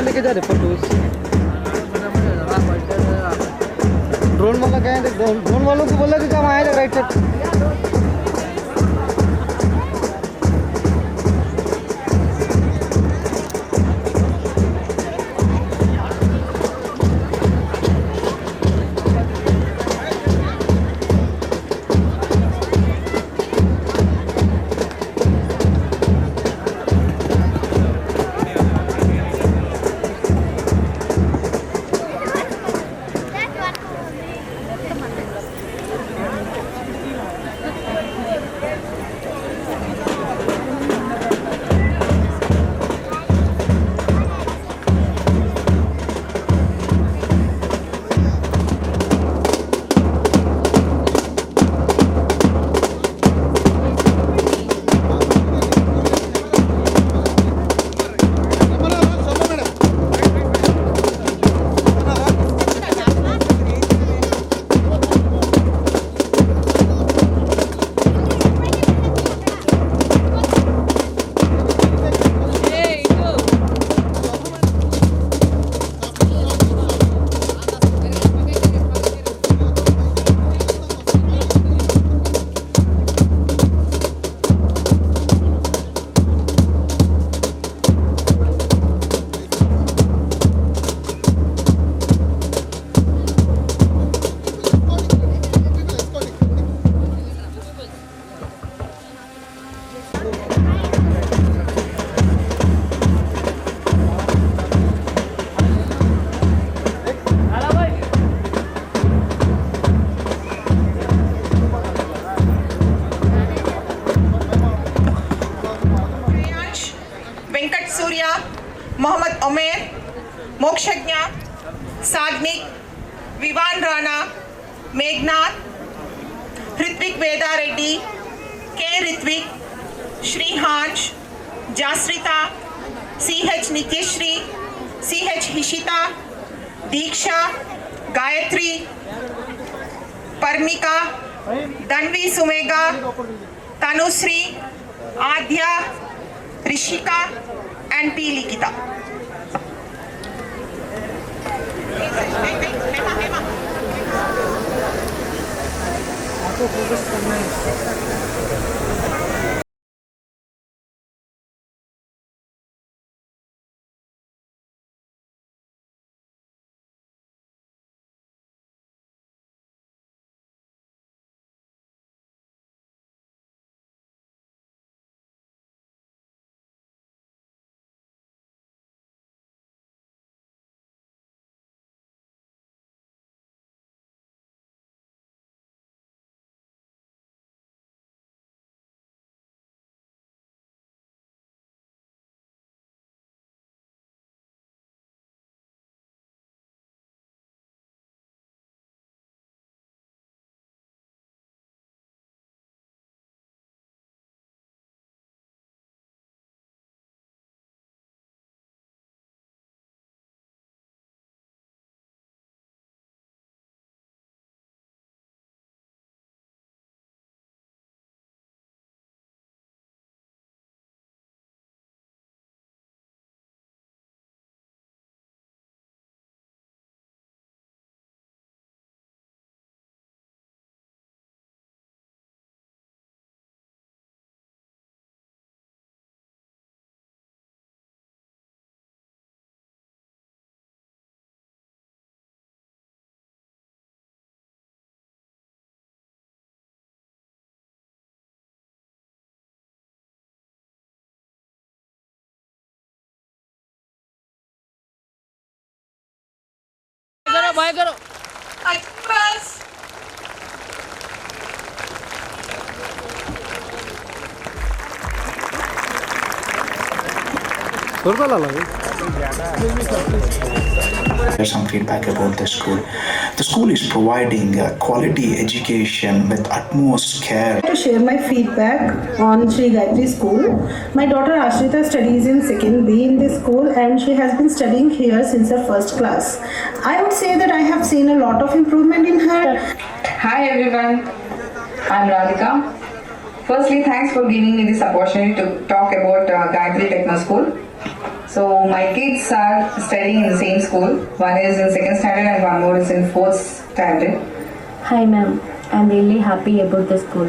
लेके जा रहे फोटोज। ड्रोन वाला क्या है, ड्रोन वालों को बोला कि काम आएगा राइट साइड। मोहम्मद उमेर, मोक्षज्ञ, साग्निक, विवान राणा, मेघनाथ, ऋत्विक वेदारेड्डी, के Ritwik, श्रीहांश, जास्रिता, CH Nithyashree, CH हिशिता, Diksha, Gayatri, परमिका, Dhanvi सुमेगा, Tanushree, Adya, Rishika and P लिखिता। आपको फोकस करना है। बाय करो। Some feedback about the school. The school is providing quality education with utmost care. To share my feedback on Sri Gayatri School. My daughter Ashrita studies in 2nd B in this school and she has been studying here since her first class. I would say that I have seen a lot of improvement in her. Hi everyone, I'm Radhika. Firstly, thanks for giving me this opportunity to talk about Gayatri Techno School. So my kids are studying in the same school. One is in 2nd standard and one more is in 4th standard. Hi ma'am, I'm really happy about the school.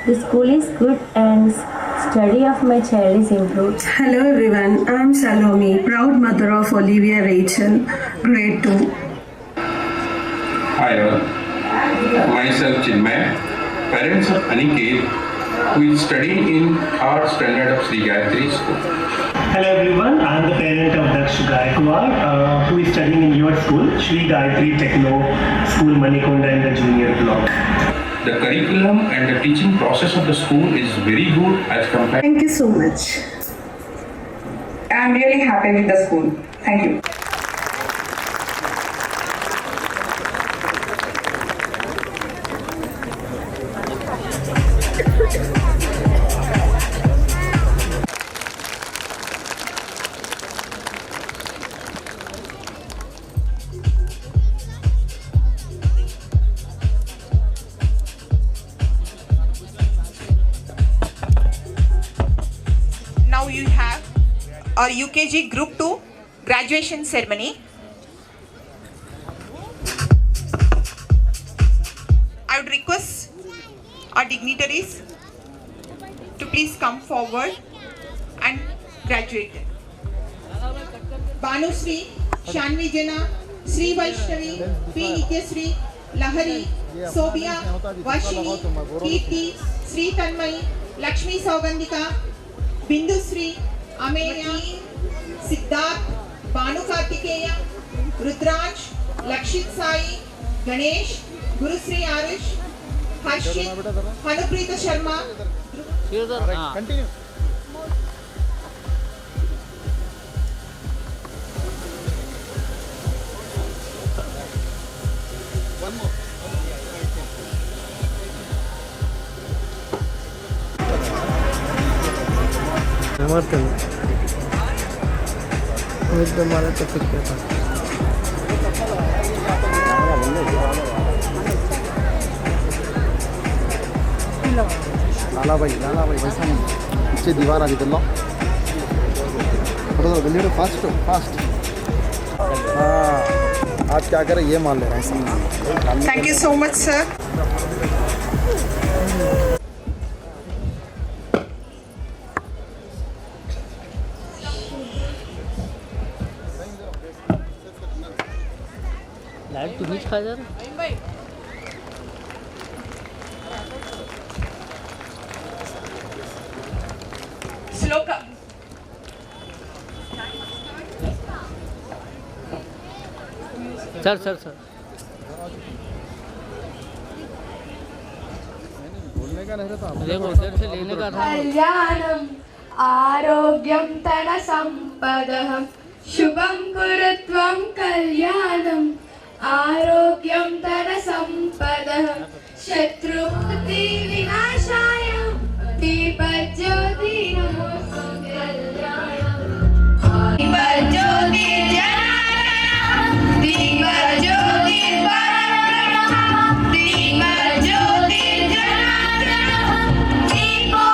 The school is good and study of my child is improved. Hello everyone, I'm Salome, proud mother of Olivia Rachel, grade 2. Hi all, myself Chinmay, parents of Aniket, who is studying in 3rd standard of Sri Gayatri School. Hello everyone, I am the parent of Daksh Gaikwad, who is studying in your school, Sri Gayatri Techno School, Manikonda in the junior block. The curriculum and the teaching process of the school is very good as compared. Thank you so much. I'm really happy with the school. Thank you. Now you have a UKG Group 2 graduation ceremony. I would request our dignitaries to please come forward and graduate. Banusri, Shanvi Jana, Sri Vaishnavi, P. Nityasri, Lahari, Sobia, Vashini, Kirti, Sri Tanmay, Lakshmi Saugandika, Bindusri, Ameya, Siddharth, Banu Kartikeya, Rudransh, Lakshit Sai, Ganesh, Gurusri Arish, Harshit, Hanuprita Sharma. Continue. One more. तो फिर क्या था लाला भाई वैसा नहीं पीछे दीवार आ गई चलो जल्दी फास्ट फास्ट हाँ आज क्या करें ये मान ले रहे हैं Thank you so much, sir. Light तो नीच खा जा रहा Sloka. सर बोलने का नहीं रहता देखो उधर से लेने का था कल्याणं आरोग्यं तन सम्पदः शुभं कुरुत्वं कल्याणं आरोग्यं तन सम्पदः शत्रुबुद्धि विनाशाय दीपज्योति नमोस्तुते दीपज्योति दीपज्योति दीपज्योति दीपो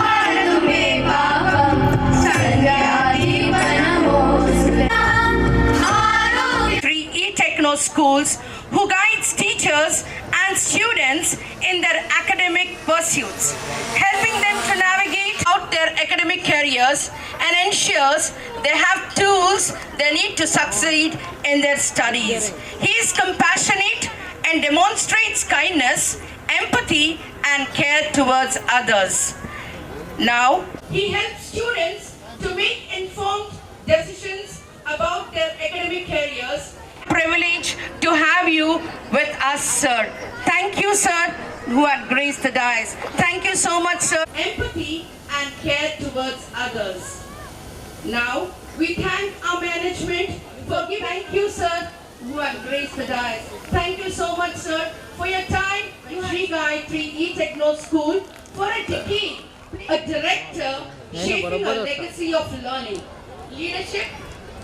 हरतु मे पापं संज्ञादीपनमोस्तुते 3E Techno schools who guides teachers and students in their academic pursuits, helping them to navigate out their academic careers and ensures they have tools they need to succeed in their studies. He is compassionate and demonstrates kindness, empathy and care towards others. Now, he helps students to make informed decisions about their academic careers. Privilege to have you with us, sir. Thank you, sir, who had graced the dais. Thank you so much, sir. Empathy and care towards others. Now, we thank our management for giving. Thank you, sir, who have graced the dais. Thank you so much, sir, for your time in Sri Gayatri E-Techno School for a decade. A director shaping a legacy of learning, leadership,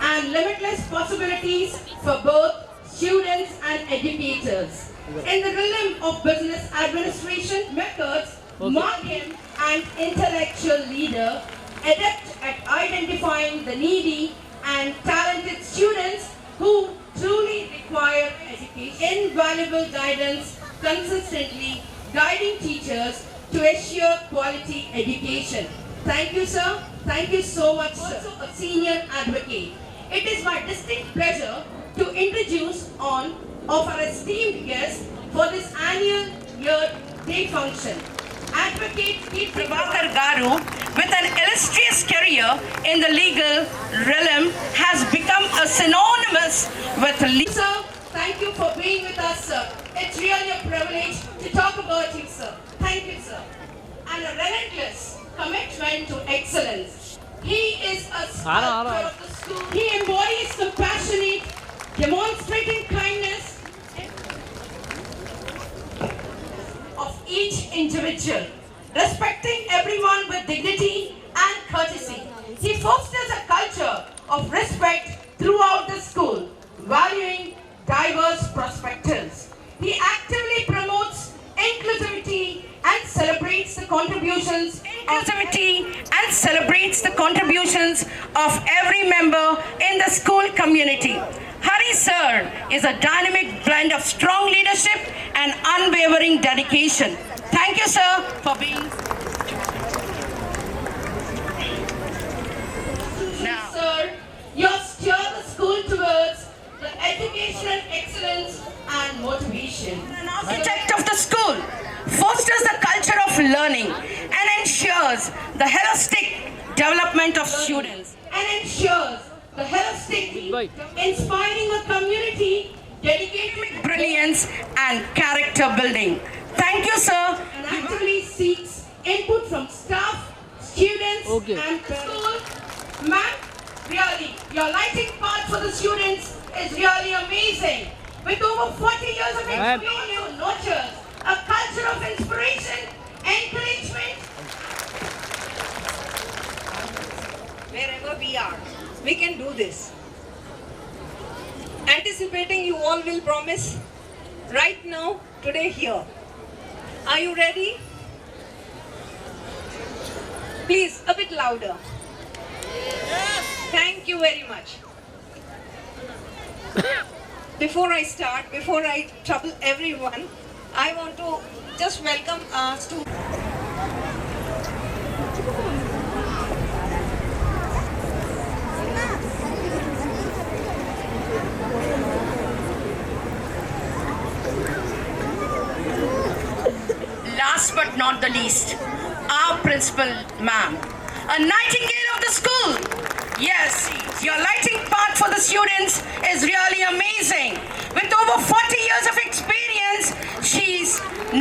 and limitless possibilities for both students and educators. In the realm of business administration methods, mark him an intellectual leader, adept at identifying the needy and talented students who truly require education. Invaluable guidance, consistently guiding teachers to assure quality education. Thank you, sir. Thank you so much, sir. Also a senior advocate. It is my distinct pleasure to introduce one of our esteemed guests for this annual year day function. Advocate Kirti Prabhakar Garu, with an illustrious career in the legal realm, has become a synonymous with legal. Sir, thank you for being with us, sir. It's really a privilege to talk about you, sir. Thank you, sir. And a relentless commitment to excellence. He is a sculptor of the school. He embodies compassionate, demonstrating kindness of each individual, respecting everyone with dignity and courtesy. He fosters a culture of respect throughout the school, valuing diverse perspectives. He actively promotes inclusivity and celebrates the contributions of every member in the school community. Hari sir is a dynamic blend of strong leadership and unwavering dedication. Thank you, sir, for being. Now, sir, you steer the school towards the educational excellence and motivation. An architect of the school fosters the culture of learning and ensures the holistic development of students inspiring a community dedicated to brilliance and character building. Thank you, sir. And actively seeks input from staff, students, and school. Ma'am, really, your lighting part for the students is really amazing. With over 40 years of experience, you nurtures a culture of inspiration, encouragement. Wherever we are, we can do this. Anticipating you all will promise right now, today, here. Are you ready? Please, a bit louder. Yes. Thank you very much. Before I start, before I trouble everyone, I want to just welcome our students. Last but not the least, our principal ma'am, a nightingale of the school. Yes, your lighting part for the students is really amazing. With over 40 years of experience, she's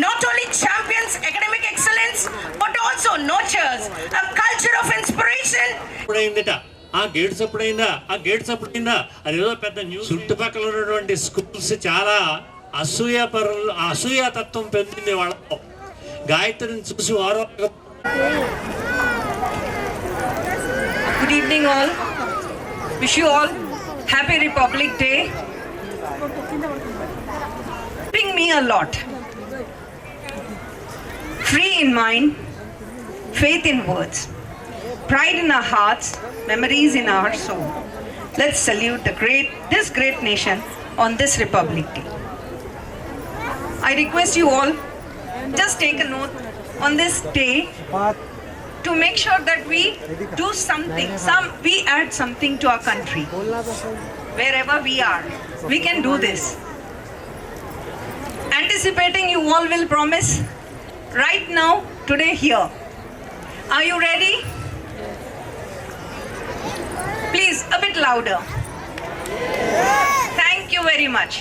not only champions academic excellence, but also nurtures a culture of inspiration. ఆ gates అప్పుడైందా అదేదో పెద్ద news. చుట్టుపక్కల ఉన్నటువంటి schools చాలా అసూయాతత్వం పెంచింది వాళ్ళతో. గాయత్రిని చూసి వారు. Good evening all. Wish you all happy Republic Day. Helping me a lot. Free in mind, faith in words, pride in our hearts, memories in our soul. Let's salute this great nation on this Republic Day. I request you all just take a note on this day to make sure that we do something, we add something to our country. Wherever we are, we can do this. Anticipating you all will promise right now, today, here. Are you ready? Please, a bit louder. Thank you very much.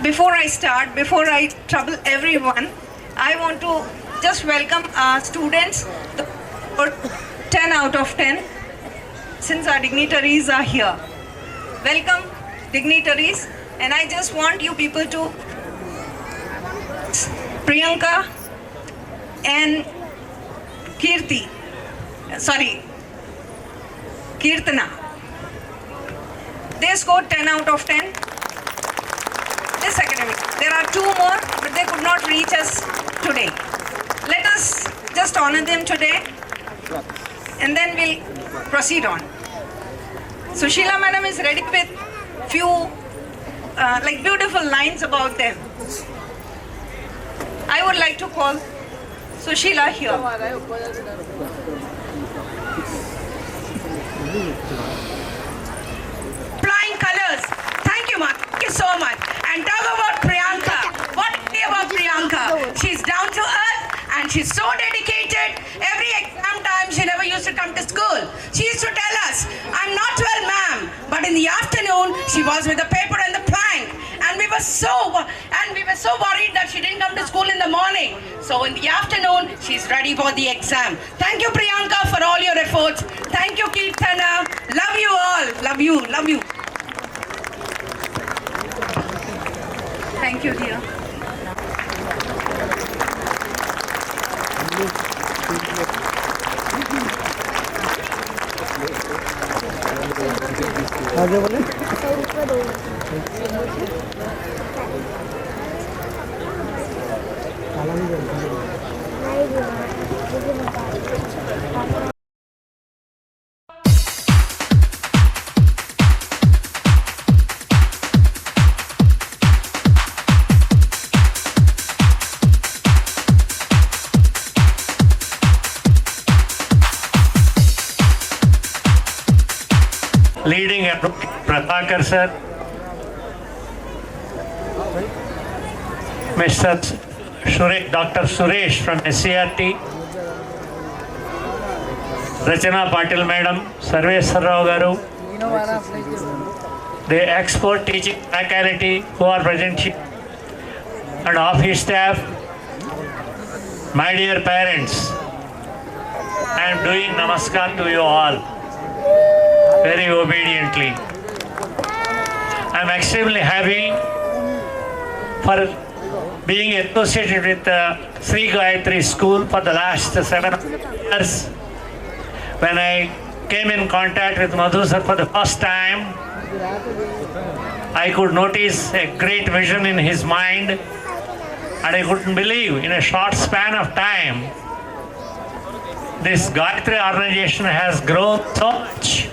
Before I start, before I trouble everyone, I want to just welcome our students, 10 out of 10, since our dignitaries are here. Welcome, dignitaries, and I just want you people to Priyanka and Kirtana. They scored 10 out of 10 this academic. There are 2 more, but they could not reach us today. Let us just honor them today, and then we'll proceed on. Sushila madam is ready with few like beautiful lines about them. I would like to call Sushila here. Flying colors. Thank you, Ma. Thank you so much. And talk about Priyanka. What to say about Priyanka? She's down to earth and she's so dedicated. Every exam time she never used to come to school. She used to tell us, I'm not well, ma'am. But in the afternoon, she was with the paper and the plank. And we were so worried that she didn't come to school in the morning. So in the afternoon, she's ready for the exam. Thank you, Priyanka, for all your efforts. Thank you, Kirtana. Love you all. Love you. Love you. Thank you, dear. आगे बोले leading Prathakar sir, Mr. Dr. Suresh from SCRT, Rachana Patil madam, Sarveshwar Rao garu, the expert teaching faculty who are present here, and office staff, my dear parents, I am doing namaskar to you all very obediently. I am extremely happy for being associated with Sri Gayatri School for the last 7 years. When I came in contact with Madhu sir for the first time, I could notice a great vision in his mind, and I couldn't believe in a short span of time this Gayatri organization has grown so much.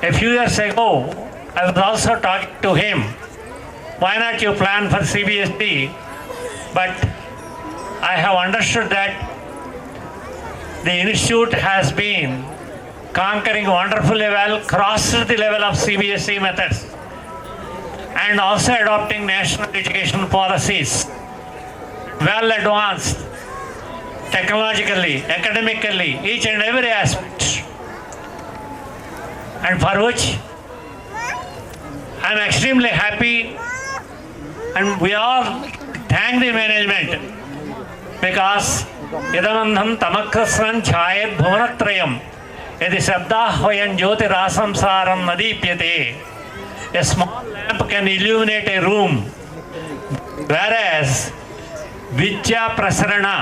A few years ago, I was also talking to him, why not you plan for CBSE? But I have understood that the institute has been conquering wonderfully well, crossed the level of CBSE methods, and also adopting national education policies, well advanced technologically, academically, each and every aspect, and for which I am extremely happy, and we all thank the management, because idamandham tamakrasran chayat bhuvanatrayam yadi sabdahvayam jyotiraasamsaram nadipyate. A small lamp can illuminate a room, whereas vidya prasarana,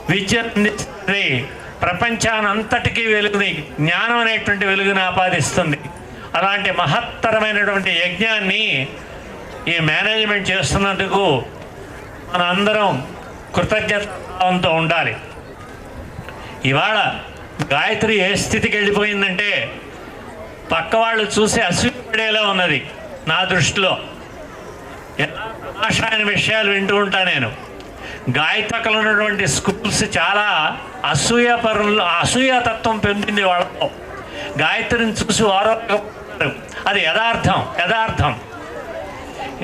vidya ప్రపంచానంతటికీ వెలుగుని, జ్ఞానం అనేటువంటి వెలుగుని ఆపాదిస్తుంది. అలాంటి మహత్తరమైనటువంటి యజ్ఞాన్ని ఈ management చేస్తున్నందుకు మన అందరం కృతజ్ఞతాభావంతో ఉండాలి. ఇవాళ గాయత్రి ఏ స్థితికి వెళ్ళిపోయిందంటే పక్క వాళ్ళు చూసి అసూయపడేలా ఉన్నది నా దృష్టిలో. ఎలా తమాషాయన విషయాలు వింటూ ఉంటా నేను. గాయత్రికలు ఉన్నటువంటి స్కూల్స్ చాలా అసూయాతత్వం పొందింది వాళ్ళతో. గాయత్రిని చూసి వారు అది యథార్థం.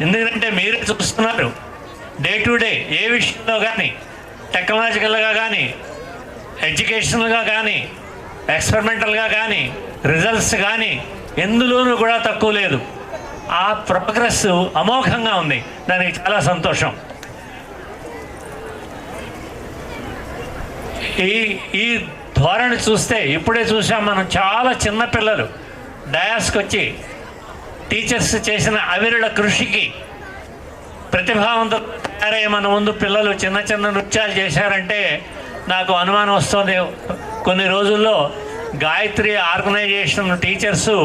ఎందుకంటే మీరే చూస్తున్నారు, డే టు డే ఏ విషయంలో కానీ, టెక్నాలజికల్గా కానీ, ఎడ్యుకేషనల్గా కానీ, ఎక్స్పెరిమెంటల్గా కానీ, రిజల్ట్స్ కానీ ఎందులోనూ కూడా తక్కువ లేదు. ఆ ప్రోగ్రెస్ అమోఘంగా ఉంది. దానికి చాలా సంతోషం. ఈ ధోరణి చూస్తే ఇప్పుడే చూసాం మనం, చాలా చిన్నపిల్లలు డయాస్కి వచ్చి టీచర్స్ చేసిన అవిరళ కృషికి ప్రతిభావంతులు తయారయ్యే మన ముందు పిల్లలు చిన్న చిన్న నృత్యాలు చేశారంటే నాకు అనుమానం వస్తుంది. కొన్ని రోజుల్లో గాయత్రి ఆర్గనైజేషన్ టీచర్సు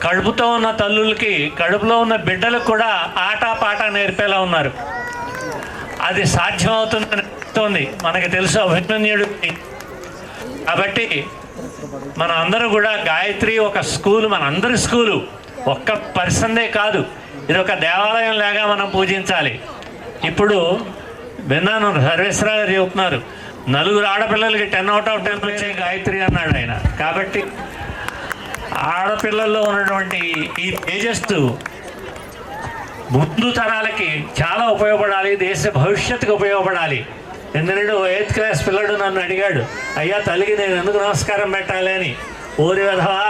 కడుపుతో ఉన్న తల్లులకి, కడుపులో ఉన్న బిడ్డలకు కూడా ఆటపాట నేర్పేలా ఉన్నారు. అది సాధ్యమవుతుందని మనకి తెలుసు అభిమన్యుడు. కాబట్టి మన అందరూ కూడా గాయత్రి ఒక స్కూల్, మన అందరి స్కూలు, ఒక్క పర్సన్దే కాదు, ఇది ఒక దేవాలయం లాగా మనం పూజించాలి. ఇప్పుడు విన్నాను సర్వేశ్వర గారు చెబుతున్నారు, 4 ఆడపిల్లలకి 10 out of 10 వచ్చే గాయత్రి అన్నాడు ఆయన. కాబట్టి ఆడపిల్లల్లో ఉన్నటువంటి ఈ తేజస్సు ముందు తరాలకి చాలా ఉపయోగపడాలి, దేశ భవిష్యత్తుకు ఉపయోగపడాలి. ఎందుకంటే 8th క్లాస్ పిల్లడు నన్ను అడిగాడు, అయ్యా తల్లికి నేను ఎందుకు నమస్కారం పెట్టాలి అని. ఓరి విధవా,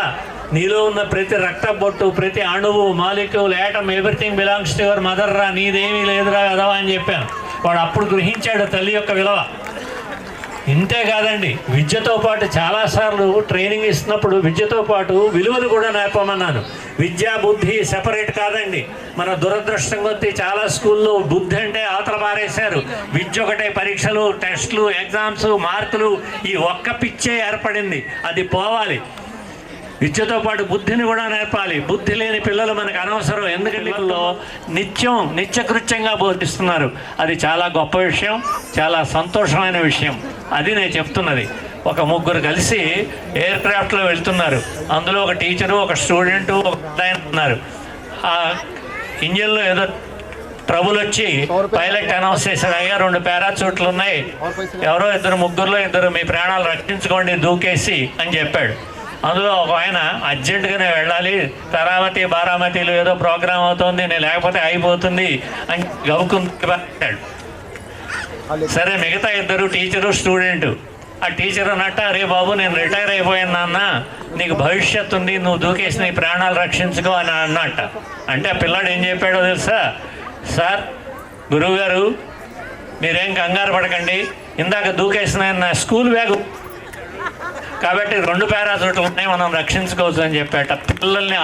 నీలో ఉన్న ప్రతి రక్త బొట్టు, ప్రతి అణువు, molecule, atom, everything belongs to your mother రా, నీదేమీ లేదురా విధవా అని చెప్పాను. వాడు అప్పుడు గ్రహించాడు తల్లి యొక్క విలువ. ఇంతే కాదండి, విద్యతో పాటు చాలాసార్లు ట్రైనింగ్ ఇస్తున్నప్పుడు విద్యతో పాటు విలువలు కూడా నేర్పమన్నాను. విద్యా బుద్ధి సెపరేట్ కాదండి. మన దురదృష్టం కొద్దీ చాలా స్కూల్లో బుద్ధి అంటే అవతల పారేశారు. విద్య ఒకటే, పరీక్షలు, టెస్టులు, ఎగ్జామ్స్, మార్కులు, ఈ ఒక్క పిచ్చే ఏర్పడింది. అది పోవాలి. విద్యతో పాటు బుద్ధిని కూడా నేర్పాలి. బుద్ధి లేని పిల్లలు మనకు అనవసరం. ఎందుకంటే వీళ్ళలో నిత్యకృత్యంగా బోధిస్తున్నారు. అది చాలా గొప్ప విషయం, చాలా సంతోషమైన విషయం. అది నేను చెప్తున్నది. ఒక 3 కలిసి ఎయిర్ క్రాఫ్ట్లో వెళ్తున్నారు. అందులో ఒక టీచరు, ఒక స్టూడెంటు, ఒక ఆయన ఉన్నారు. ఆ ఇంజన్లో ఏదో ట్రబుల్ వచ్చి పైలట్ అనౌన్స్ చేశారు, అయ్యా 2 పారాచూట్లు ఉన్నాయి, ఎవరో 2 మీ ప్రాణాలు రక్షించుకోండి దూకేసి అని చెప్పాడు. అందులో ఒక ఆయన అర్జెంటుగానే వెళ్ళాలి, తరామతి బారామతిలో ఏదో ప్రోగ్రామ్ అవుతుంది, నేను లేకపోతే అయిపోతుంది అని గవుకుంటాడు. సరే, మిగతా 2 టీచరు, స్టూడెంటు. ఆ టీచర్ అన్నట్ట, అరే బాబు నేను రిటైర్ అయిపోయాను నాన్న, నీకు భవిష్యత్తు ఉంది, నువ్వు దూకేసి నీ ప్రాణాలు రక్షించుకో అని అన్నట్ట. అంటే ఆ పిల్లాడు ఏం చెప్పాడో తెలుసా, సార్ గురువు గారు మీరేం కంగారు పడకండి, ఇందాక దూకేసిన నా స్కూల్ బ్యాగ్ కాబట్టి 2 పారాచూట్లు ఉన్నాయి, మనం రక్షించుకోవచ్చు అని చెప్పాట. పిల్లల్ని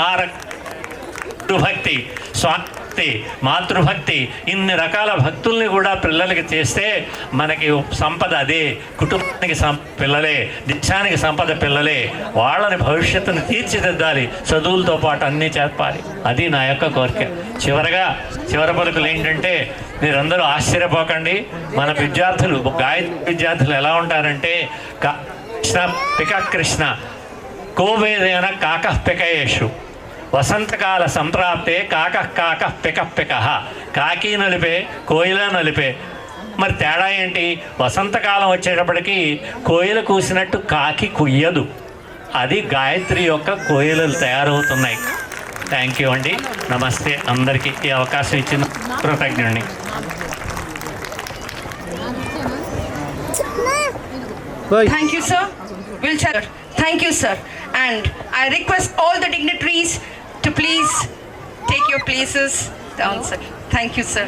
భక్తి, స్వాతి, మాతృభక్తి, ఇన్ని రకాల భక్తుల్ని కూడా పిల్లలకి చేస్తే మనకి సంపద అదే. కుటుంబానికి పిల్లలే, దేశానికి సంపద పిల్లలే. వాళ్ళని భవిష్యత్తును తీర్చిదిద్దాలి, చదువులతో పాటు అన్నీ చెప్పాలి. అది నా యొక్క కోరిక. చివరి పలుకులు ఏంటంటే, మీరందరూ ఆశ్చర్యపోకండి. మన విద్యార్థులు, గాయత్రి విద్యార్థులు ఎలా ఉంటారంటే, పిక కృష్ణ కోవేదేన కాకః పికయేషు వసంతకాల సంప్రాప్తే కాకః పిక. కాకి నలిపే, కోయిల నలిపే. మరి తేడా ఏంటి? వసంతకాలం వచ్చేటప్పటికి కోయిల కూసినట్టు కాకి కుయ్యదు. అది గాయత్రి యొక్క కోయిలలు తయారవుతున్నాయి. థ్యాంక్ యూ అండి. నమస్తే అందరికీ. ఈ అవకాశం ఇచ్చిన కృతజ్ఞుడిని. Thank you, sir. Wheelchair. Thank you, sir. And I request all the dignitaries to please take your places down, sir. Thank you, sir.